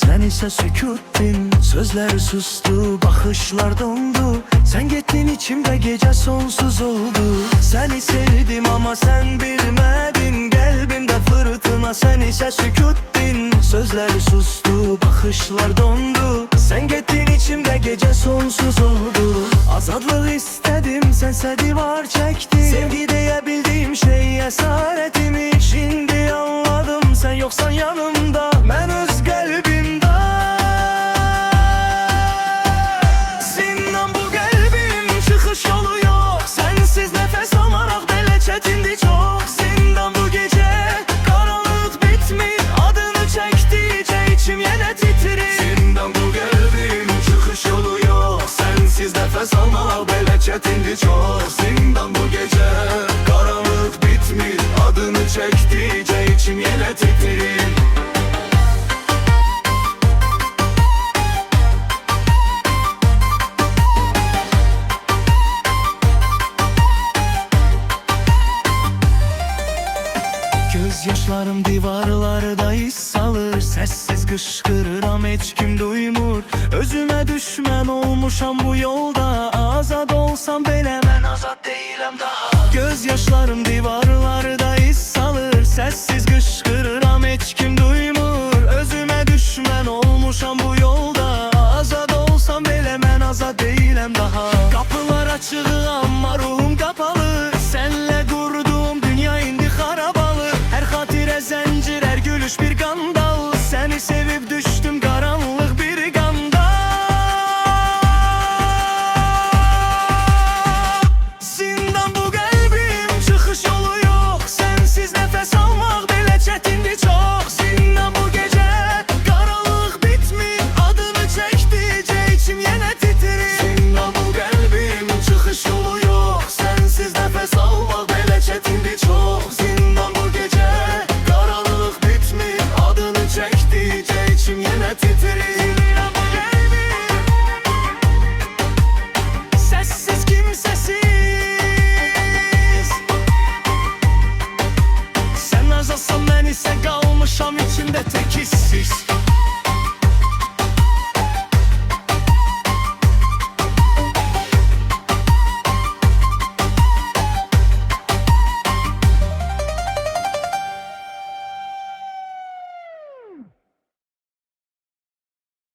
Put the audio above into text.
Sen ise sükuttin, sözler sustu, bakışlar dondu. Sen gittin, içimde gece sonsuz oldu. Seni sevdim ama sen bilmedin, kalbimde fırtına. Sen ise sükuttin, sözler sustu, bakışlar dondu. Sen gittin, içimde gece sonsuz oldu. Azadlık istedim, sense divar çektin. Sevgi diye bildiğim şey esaretimi. Şimdi anladım, sen yoksan yanımda, ben öz kalbimde. Zindan bu kalbim, çıkış yolu yok. Sensiz nefes almak belə çetindi çok. Zindan bu gece, karanlık bitmir, adını çektikçe içim yine titrir. Zindan bu kalbim, çıkış yolu yok. Sensiz nefes almak belə çetindi çok. Zindan bu gece, karanlık bitmir, adını çektikçe içim yine titrir. Gözyaşlarım divarlarda iz salır, sessiz kışkırıram, hiç kim duymur. Özüme düşman olmuşam bu yolda, azad olsam belə mən azad değilim daha. Gözyaşlarım divarlarda iz salır, sessiz kışkırıram, hiç kim duymur. Özüme düşman olmuşam bu yolda, azad olsam belə mən azad değilim daha. Kapılar açığı